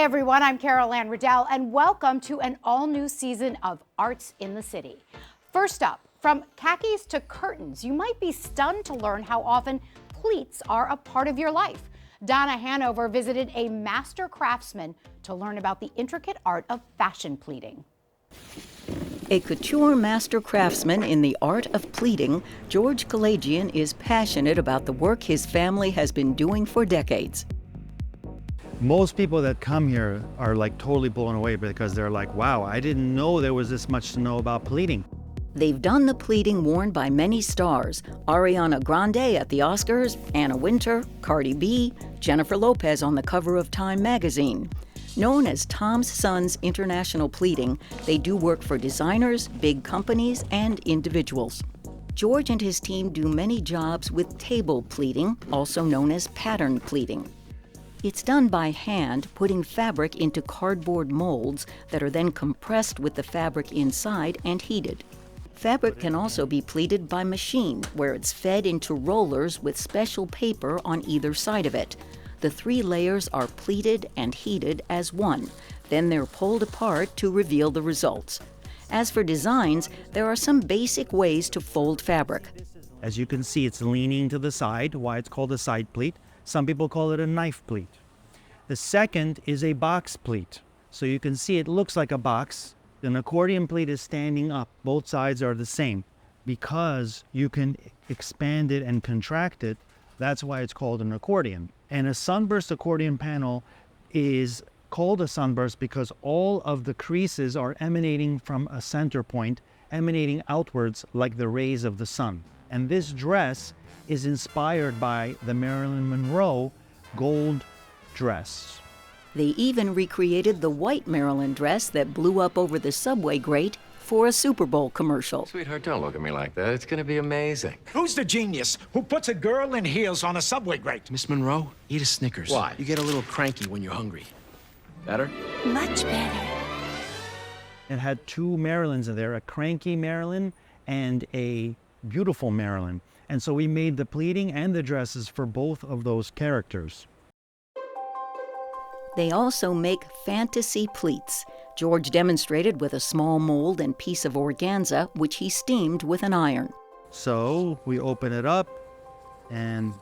Hi everyone, I'm Carol Ann Riddell and welcome to an all-new season of Arts in the City. First up, from khakis to curtains, you might be stunned to learn how often pleats are a part of your life. Donna Hanover visited a master craftsman to learn about the intricate art of fashion pleating. A couture master craftsman in the art of pleating, George Kalajian is passionate about the work his family has been doing for decades. Most people that come here are like totally blown away because they're like, wow, I didn't know there was this much to know about pleating. They've done the pleating worn by many stars: Ariana Grande at the Oscars, Anna Wintour, Cardi B, Jennifer Lopez on the cover of Time magazine. Known as Tom's Sons International Pleating, they do work for designers, big companies, and individuals. George and his team do many jobs with table pleating, also known as pattern pleating. It's done by hand, putting fabric into cardboard molds that are then compressed with the fabric inside and heated. Fabric can also be pleated by machine, where it's fed into rollers with special paper on either side of it. The 3 layers are pleated and heated as one. Then they're pulled apart to reveal the results. As for designs, there are some basic ways to fold fabric. As you can see, it's leaning to the side, why it's called a side pleat. Some people call it a knife pleat. The second is a box pleat. So you can see it looks like a box. An accordion pleat is standing up. Both sides are the same. Because you can expand it and contract it, that's why it's called an accordion. And a sunburst accordion panel is called a sunburst because all of the creases are emanating from a center point, emanating outwards like the rays of the sun. And this dress is inspired by the Marilyn Monroe gold dress. They even recreated the white Marilyn dress that blew up over the subway grate for a Super Bowl commercial. Sweetheart, don't look at me like that. It's gonna be amazing. Who's the genius who puts a girl in heels on a subway grate? Miss Monroe, eat a Snickers. Why? You get a little cranky when you're hungry. Better? Much better. It had 2 Marilyns in there, a cranky Marilyn and a beautiful Marilyn. And so we made the pleating and the dresses for both of those characters. They also make fantasy pleats. George demonstrated with a small mold and piece of organza, which he steamed with an iron. So we open it up, and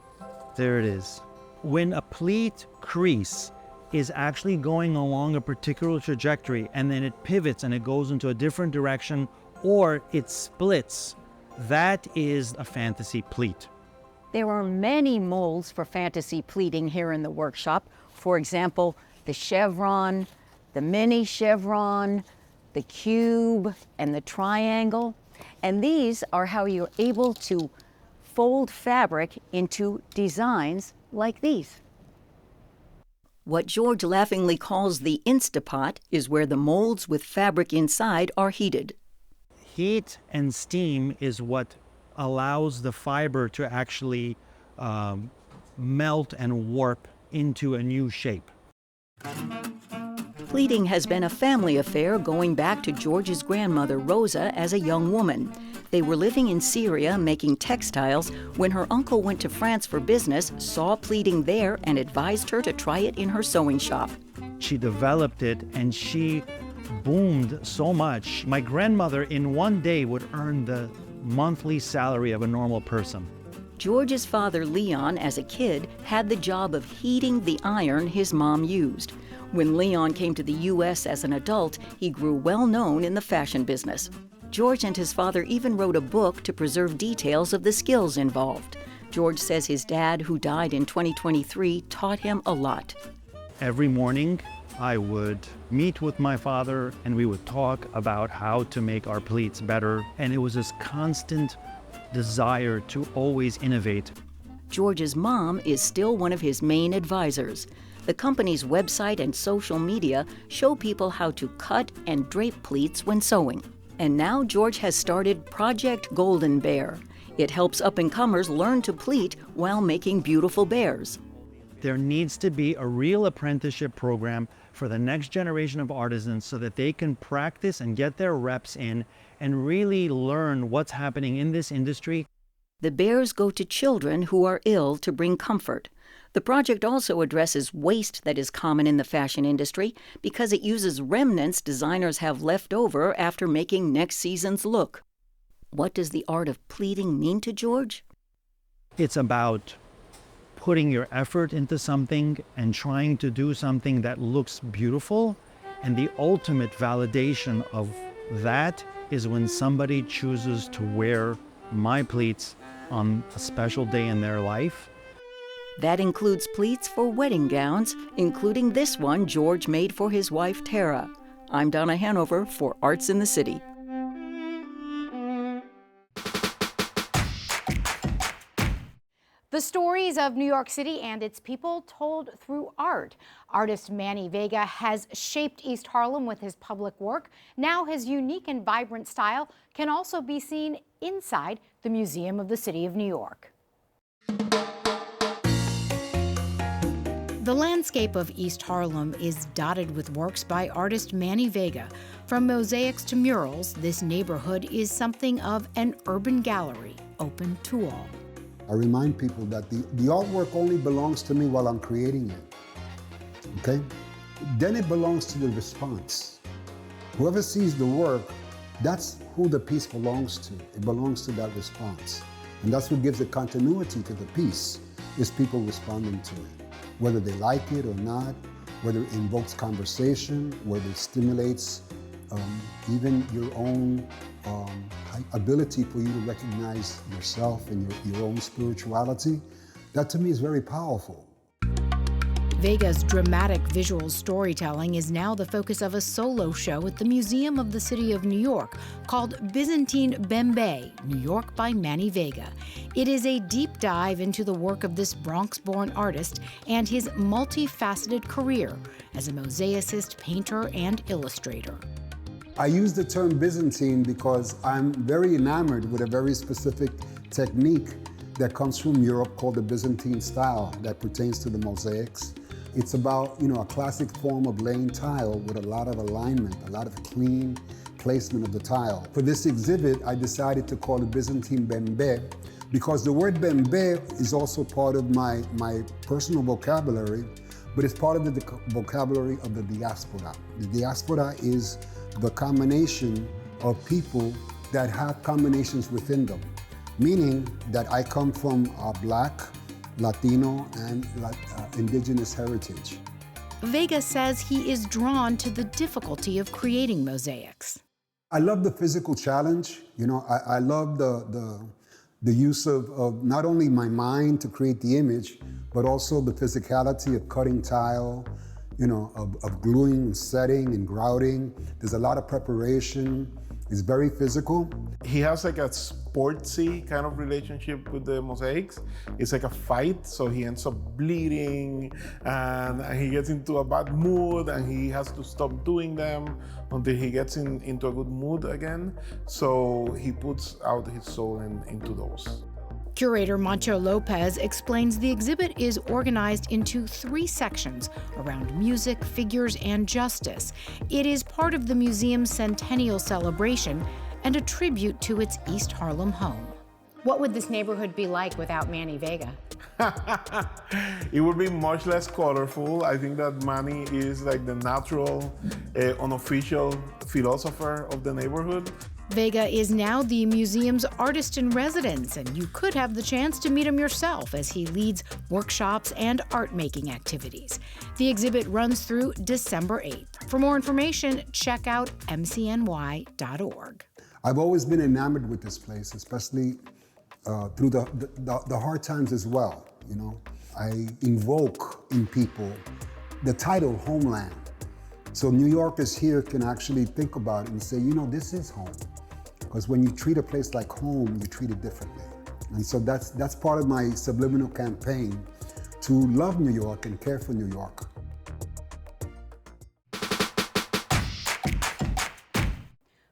there it is. When a pleat crease is actually going along a particular trajectory, and then it pivots and it goes into a different direction, or it splits, that is a fantasy pleat. There are many molds for fantasy pleating here in the workshop. For example, the chevron, the mini chevron, the cube, and the triangle. And these are how you're able to fold fabric into designs like these. What George laughingly calls the Instapot is where the molds with fabric inside are heated. Heat and steam is what allows the fiber to actually melt and warp into a new shape. Pleating has been a family affair going back to George's grandmother, Rosa, as a young woman. They were living in Syria making textiles when her uncle went to France for business, saw pleating there, and advised her to try it in her sewing shop. She developed it and she boomed so much. My grandmother in one day would earn the monthly salary of a normal person. George's father, Leon, as a kid, had the job of heating the iron his mom used. When Leon came to the U.S. as an adult, he grew well known in the fashion business. George and his father even wrote a book to preserve details of the skills involved. George says his dad, who died in 2023, taught him a lot. Every morning, I would meet with my father and we would talk about how to make our pleats better. And it was this constant desire to always innovate. George's mom is still one of his main advisors. The company's website and social media show people how to cut and drape pleats when sewing. And now George has started Project Golden Bear. It helps up-and-comers learn to pleat while making beautiful bears. There needs to be a real apprenticeship program for the next generation of artisans so that they can practice and get their reps in and really learn what's happening in this industry. The bears go to children who are ill to bring comfort. The project also addresses waste that is common in the fashion industry because it uses remnants designers have left over after making next season's look. What does the art of pleating mean to George? It's about putting your effort into something and trying to do something that looks beautiful. And the ultimate validation of that is when somebody chooses to wear my pleats on a special day in their life. That includes pleats for wedding gowns, including this one George made for his wife, Tara. I'm Donna Hanover for Arts in the City. The stories of New York City and its people told through art. Artist Manny Vega has shaped East Harlem with his public work. Now his unique and vibrant style can also be seen inside the Museum of the City of New York. The landscape of East Harlem is dotted with works by artist Manny Vega. From mosaics to murals, this neighborhood is something of an urban gallery, open to all. I remind people that the artwork only belongs to me while I'm creating it, okay? Then it belongs to the response. Whoever sees the work, that's who the piece belongs to. It belongs to that response. And that's what gives a continuity to the piece, is people responding to it. Whether they like it or not, whether it invokes conversation, whether it stimulates even your own ability for you to recognize yourself and your own spirituality, that to me is very powerful. Vega's dramatic visual storytelling is now the focus of a solo show at the Museum of the City of New York called Byzantine Bembe, New York by Manny Vega. It is a deep dive into the work of this Bronx-born artist and his multifaceted career as a mosaicist, painter, and illustrator. I use the term Byzantine because I'm very enamored with a very specific technique that comes from Europe called the Byzantine style that pertains to the mosaics. It's about, a classic form of laying tile with a lot of alignment, a lot of clean placement of the tile. For this exhibit, I decided to call it Byzantine Bembe because the word Bembe is also part of my personal vocabulary, but it's part of the vocabulary of the diaspora. The diaspora is the combination of people that have combinations within them, meaning that I come from Black, Latino, and indigenous heritage. Vega says he is drawn to the difficulty of creating mosaics. I love the physical challenge. I love the use of not only my mind to create the image, but also the physicality of cutting tile, of gluing and setting and grouting. There's a lot of preparation. It's very physical. He has like a sportsy kind of relationship with the mosaics. It's like a fight, so he ends up bleeding and he gets into a bad mood and he has to stop doing them until he gets into a good mood again. So he puts out his soul into those. Curator Monxo Lopez explains the exhibit is organized into 3 sections around music, figures, and justice. It is part of the museum's centennial celebration and a tribute to its East Harlem home. What would this neighborhood be like without Manny Vega? It would be much less colorful. I think that Manny is like the natural, unofficial philosopher of the neighborhood. Vega is now the museum's artist-in-residence, and you could have the chance to meet him yourself as he leads workshops and art-making activities. The exhibit runs through December 8th. For more information, check out mcny.org. I've always been enamored with this place, especially through the hard times as well. I invoke in people the title homeland. So New Yorkers here can actually think about it and say, this is home. Because when you treat a place like home, you treat it differently. And so that's part of my subliminal campaign to love New York and care for New York.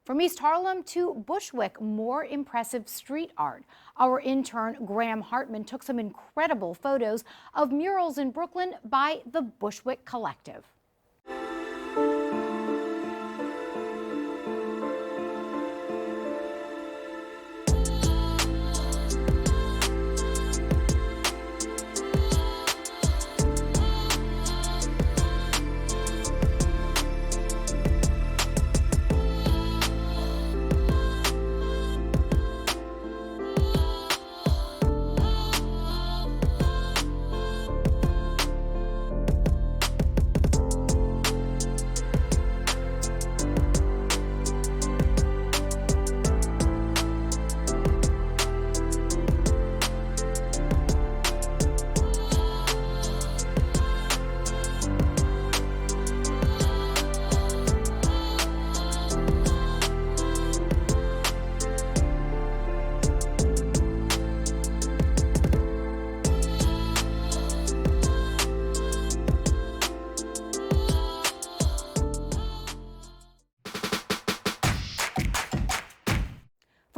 From East Harlem to Bushwick, more impressive street art. Our intern, Graham Hartman, took some incredible photos of murals in Brooklyn by the Bushwick Collective.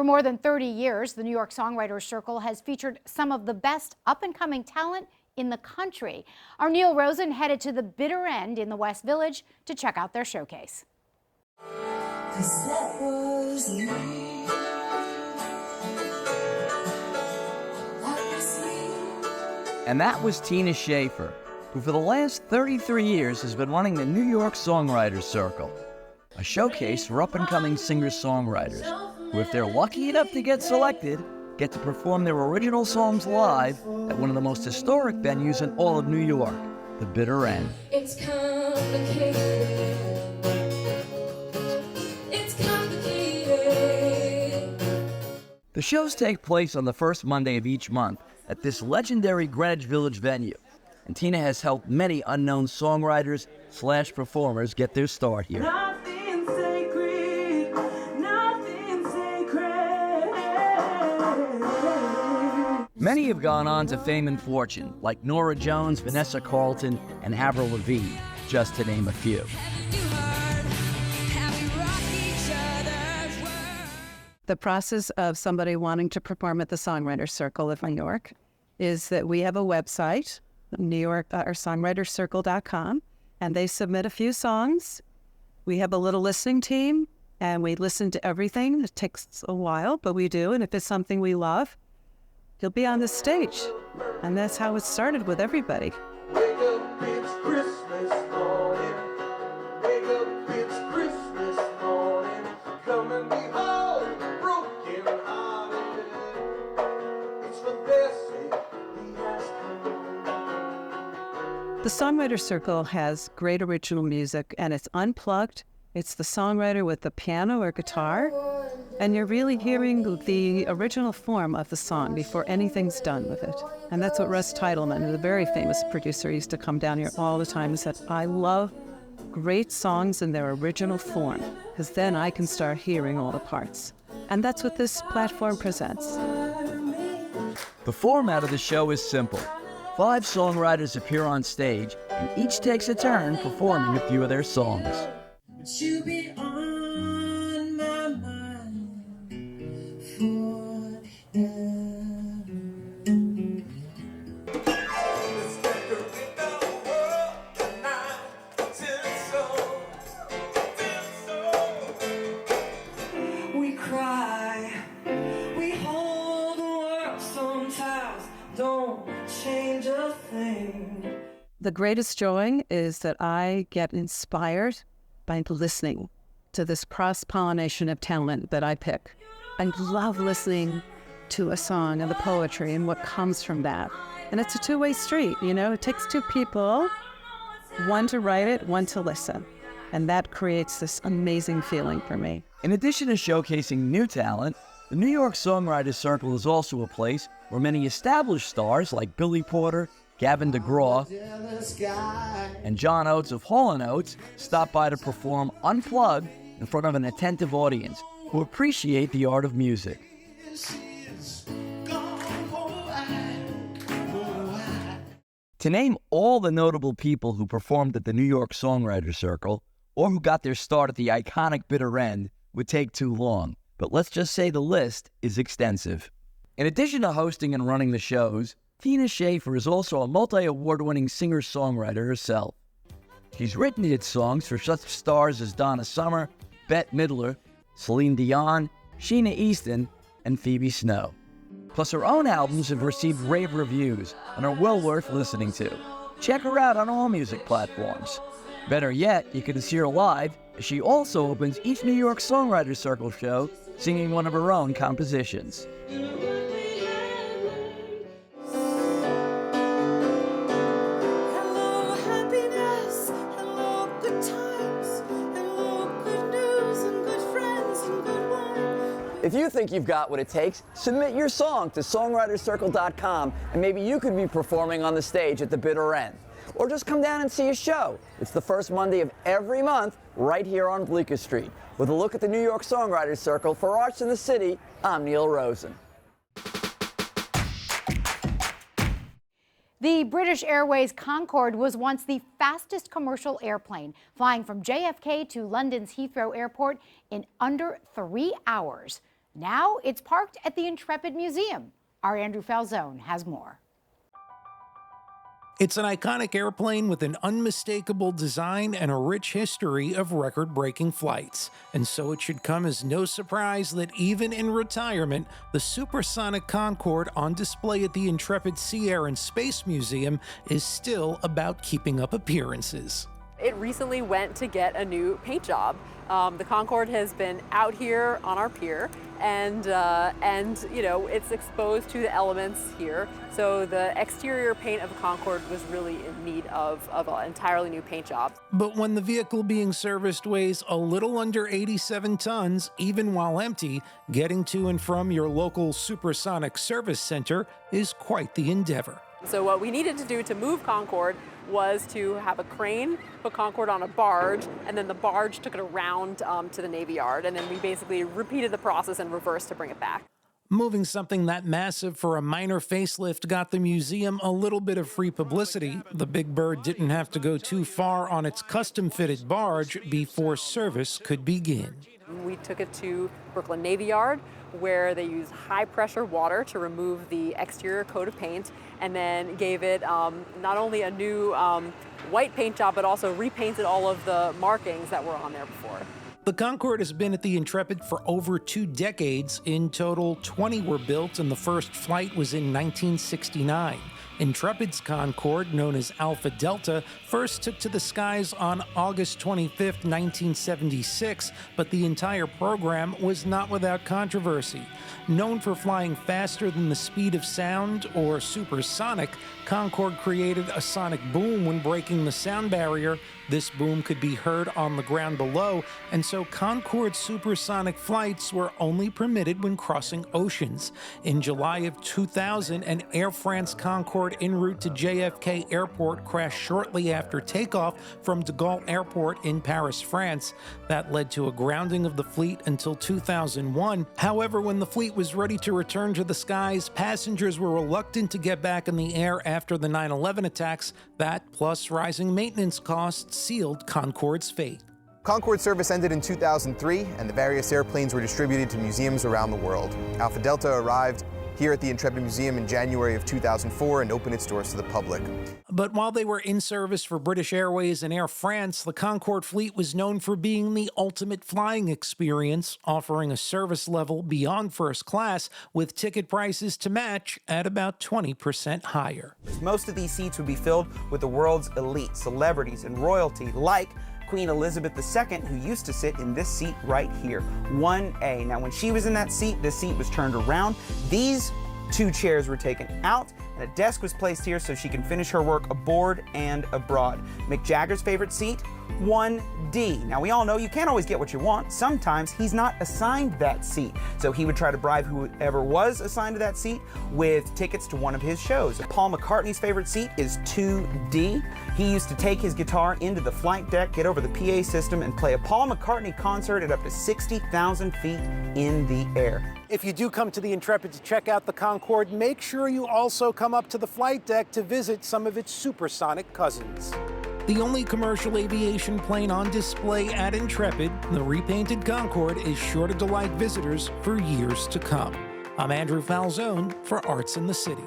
For more than 30 years, the New York Songwriters Circle has featured some of the best up-and-coming talent in the country. Our Neil Rosen headed to the bitter end in the West Village to check out their showcase. And that was Tina Shafer, who for the last 33 years has been running the New York Songwriters Circle, a showcase for up-and-coming singer-songwriters who, if they're lucky enough to get selected, get to perform their original songs live at one of the most historic venues in all of New York, the bitter end. It's complicated. It's complicated. The shows take place on the first Monday of each month at this legendary Greenwich Village venue, and Tina has helped many unknown songwriters / performers get their start here. Nothing sacred, nothing sacred. Many have gone on to fame and fortune, like Norah Jones, Vanessa Carlton, and Avril Lavigne, just to name a few. The process of somebody wanting to perform at the Songwriters Circle of New York is that we have a website, songwriterscircle.com, and they submit a few songs. We have a little listening team, and we listen to everything. It takes a while, but we do, and if it's something we love, you'll be on the stage. And that's how it started with everybody. Wake up, it's Christmas morning. Wake up, it's Christmas morning. Come and behold the broken hearted. It's for their sake he has come. The Songwriters Circle has great original music, and it's unplugged. It's the songwriter with the piano or guitar, and you're really hearing the original form of the song before anything's done with it. And that's what Russ Titleman, the very famous producer, used to come down here all the time and said, I love great songs in their original form, because then I can start hearing all the parts. And that's what this platform presents. The format of the show is simple. 5 songwriters appear on stage, and each takes a turn performing a few of their songs. You be on my mind forever. We cry, we hold the world sometimes, don't change a thing. The greatest joy is that I get inspired by listening to this cross-pollination of talent that I pick. I love listening to a song and the poetry and what comes from that. And it's a two-way street, you know? It takes two people, one to write it, one to listen. And that creates this amazing feeling for me. In addition to showcasing new talent, the New York Songwriters Circle is also a place where many established stars like Billy Porter, Gavin DeGraw, and John Oates of Hall & Oates stop by to perform unplugged in front of an attentive audience who appreciate the art of music. To name all the notable people who performed at the New York Songwriters Circle, or who got their start at the iconic bitter end, would take too long, but let's just say the list is extensive. In addition to hosting and running the shows, Tina Shafer is also a multi-award-winning singer-songwriter herself. She's written hit songs for such stars as Donna Summer, Bette Midler, Celine Dion, Sheena Easton, and Phoebe Snow. Plus, her own albums have received rave reviews and are well worth listening to. Check her out on all music platforms. Better yet, you can see her live, as she also opens each New York Songwriters Circle show singing one of her own compositions. If you think you've got what it takes, submit your song to songwriterscircle.com, and maybe you could be performing on the stage at the bitter end. Or just come down and see a show. It's the first Monday of every month right here on Bleecker Street. With a look at the New York Songwriters Circle for Arts in the City, I'm Neil Rosen. The British Airways Concorde was once the fastest commercial airplane, flying from JFK to London's Heathrow Airport in under 3 hours. Now it's parked at the Intrepid Museum. Our Andrew Falzone has more. It's an iconic airplane with an unmistakable design and a rich history of record-breaking flights. And so it should come as no surprise that even in retirement, the supersonic Concorde on display at the Intrepid Sea, Air, and Space Museum is still about keeping up appearances. It recently went to get a new paint job. The Concorde has been out here on our pier, and you know, it's exposed to the elements here. So the exterior paint of the Concorde was really in need of an entirely new paint job. But when the vehicle being serviced weighs a little under 87 tons, even while empty, getting to and from your local supersonic service center is quite the endeavor. So what we needed to do to move Concorde was to have a crane put Concorde on a barge, and then the barge took it around to the Navy Yard, and then we basically repeated the process in reverse to bring it back. Moving something that massive for a minor facelift got the museum a little bit of free publicity. The big bird didn't have to go too far on its custom-fitted barge before service could begin. We took it to Brooklyn Navy Yard, where they use high-pressure water to remove the exterior coat of paint, and then gave it not only a new white paint job, but also repainted all of the markings that were on there before. The Concorde has been at the Intrepid for over 2 decades. In total, 20 were built, and the first flight was in 1969. Intrepid's Concorde, known as Alpha Delta, first took to the skies on August 25, 1976, but the entire program was not without controversy. Known for flying faster than the speed of sound, or supersonic, Concorde created a sonic boom when breaking the sound barrier. This boom could be heard on the ground below, and so Concorde supersonic flights were only permitted when crossing oceans. In July of 2000, an Air France Concorde en route to JFK Airport crashed shortly after takeoff from de Gaulle Airport in Paris, France. That led to a grounding of the fleet until 2001. However, when the fleet was ready to return to the skies, passengers were reluctant to get back in the air after the 9/11 attacks. That, plus rising maintenance costs, sealed Concorde's fate. Concorde service ended in 2003, and the various airplanes were distributed to museums around the world. Alpha Delta arrived here at the Intrepid Museum in January of 2004 and opened its doors to the public. But while they were in service for British Airways and Air France, the Concorde fleet was known for being the ultimate flying experience, offering a service level beyond first class with ticket prices to match at about 20% higher. Most of these seats would be filled with the world's elite, celebrities and royalty, like Queen Elizabeth II, who used to sit in this seat right here, 1A. Now, when she was in that seat, this seat was turned around. These 2 chairs were taken out, and a desk was placed here so she can finish her work aboard and abroad. Mick Jagger's favorite seat, 1D. Now, we all know you can't always get what you want. Sometimes he's not assigned that seat, so he would try to bribe whoever was assigned to that seat with tickets to one of his shows. Paul McCartney's favorite seat is 2D. He used to take his guitar into the flight deck, get over the PA system, and play a Paul McCartney concert at up to 60,000 feet in the air. If you do come to the Intrepid to check out the Concorde, make sure you also come up to the flight deck to visit some of its supersonic cousins. The only commercial aviation plane on display at Intrepid, the repainted Concorde, is sure to delight visitors for years to come. I'm Andrew Falzone for Arts in the City.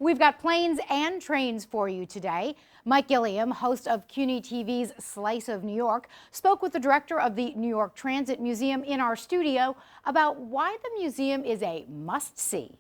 We've got planes and trains for you today. Mike Gilliam, host of CUNY TV's Slice of New York, spoke with the director of the New York Transit Museum in our studio about why the museum is a must-see.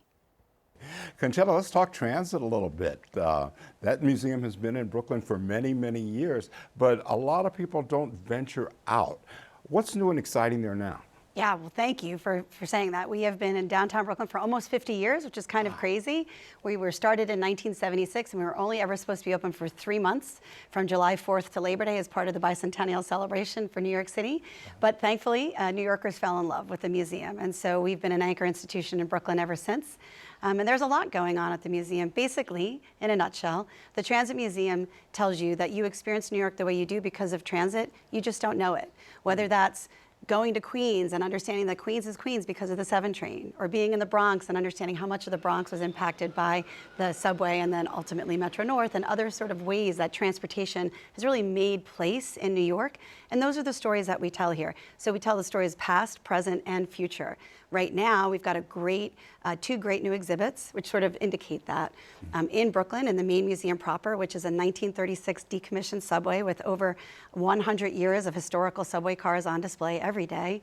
Concetta, let's talk transit a little bit. That museum has been in Brooklyn for many, many years, but a lot of people don't venture out. What's new and exciting there now? Yeah, well, thank you for saying that. We have been in downtown Brooklyn for almost 50 years, which is kind of crazy. We were started in 1976, and we were only ever supposed to be open for 3 months, from July 4th to Labor Day as part of the bicentennial celebration for New York City. But thankfully, New Yorkers fell in love with the museum, and so we've been an anchor institution in Brooklyn ever since. And there's a lot going on at the museum. Basically, in a nutshell, the Transit Museum tells you that you experience New York the way you do because of transit. You just don't know it. Whether that's going to Queens and understanding that Queens is Queens because of the 7 train, or being in the Bronx and understanding how much of the Bronx was impacted by the subway and then ultimately Metro North, and other sort of ways that transportation has really made place in New York. And those are the stories that we tell here. So we tell the stories past, present, and future. Right now, we've got a great, 2 great new exhibits, which sort of indicate that. In Brooklyn, in the main museum proper, which is a 1936 decommissioned subway with over 100 years of historical subway cars on display every day.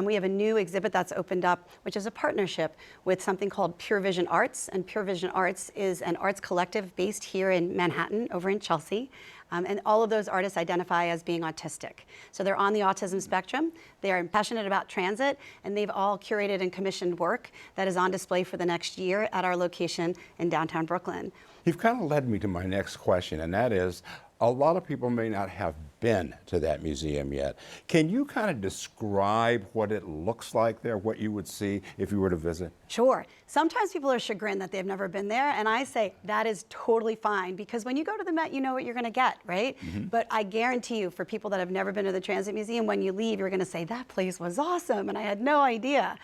We have a new exhibit that's opened up, which is a partnership with something called Pure Vision Arts. And Pure Vision Arts is an arts collective based here in Manhattan, over in Chelsea. And all of those artists identify as being autistic. So they're on the autism spectrum. They are passionate about transit, and they've all curated and commissioned work that is on display for the next year at our location in downtown Brooklyn. You've kind of led me to my next question, and that is, a lot of people may not have been to that museum yet. Can you kind of describe what it looks like there, what you would see if you were to visit? Sure. Sometimes people are chagrined that they've never been there, and I say that is totally fine, because when you go to the Met, you know what you're going to get, right? But I guarantee you, for people that have never been to the Transit Museum, when you leave, you're going to say, that place was awesome, and I had no idea.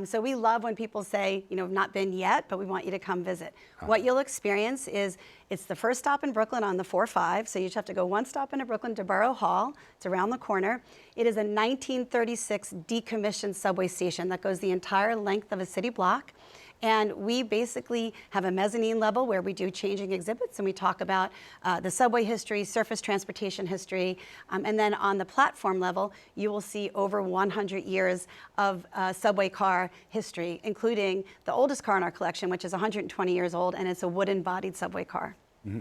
So we love when people say, you know, not been yet, but we want you to come visit. What you'll experience is, it's the first stop in Brooklyn on the 4-5, so you just have to go 1 stop into Brooklyn to Borough Hall. It's around the corner. It is a 1936 decommissioned subway station that goes the entire length of a city block. And we basically have a mezzanine level where we do changing exhibits, and we talk about the subway history, surface transportation history, and then on the platform level, you will see over 100 years of subway car history, including the oldest car in our collection, which is 120 years old, and it's a wooden-bodied subway car.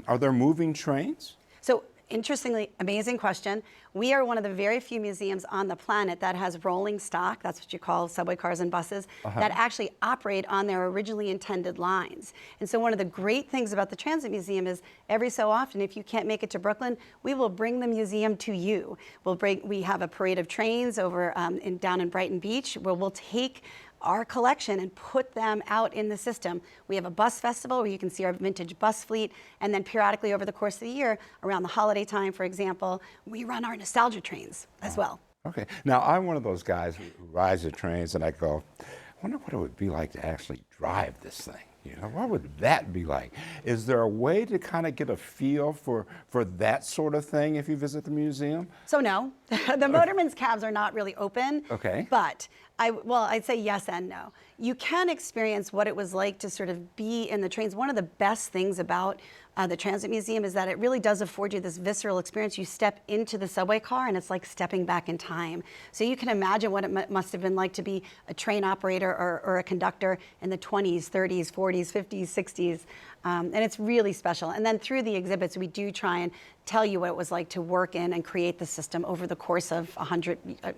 Are there moving trains? So, interestingly, amazing question. We are one of the very few museums on the planet that has rolling stock, that's what you call subway cars and buses, that actually operate on their originally intended lines. And so one of the great things about the Transit Museum is, every so often, if you can't make it to Brooklyn, we will bring the museum to you. We have a parade of trains over down in Brighton Beach, where we'll take our collection and put them out in the system. We have a bus festival where you can see our vintage bus fleet, and then periodically over the course of the year, around the holiday time, for example, we run our nostalgia trains as well. Okay. Now, I'm one of those guys who rides the trains, and I go, I wonder what it would be like to actually drive this thing. You know, what would that be like? Is there a way to kind of get a feel for that sort of thing if you visit the museum? So no, the motorman's cabs are not really open. Okay. But I'd say yes and no. You can experience what it was like to sort of be in the trains. One of the best things about the Transit Museum is that it really does afford you this visceral experience. You step into the subway car, and it's like stepping back in time. So you can imagine what it must have been like to be a train operator or a conductor in the 20s, 30s, 40s, 50s, 60s. And it's really special. And then through the exhibits, we do try and tell you what it was like to work in and create the system over the course of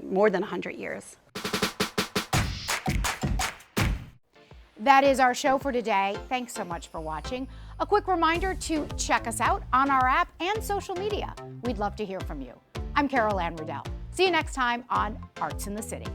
more than 100 years. That is our show for today. Thanks so much for watching. A quick reminder to check us out on our app and social media. We'd love to hear from you. I'm Carol Ann Riddell. See you next time on Arts in the City.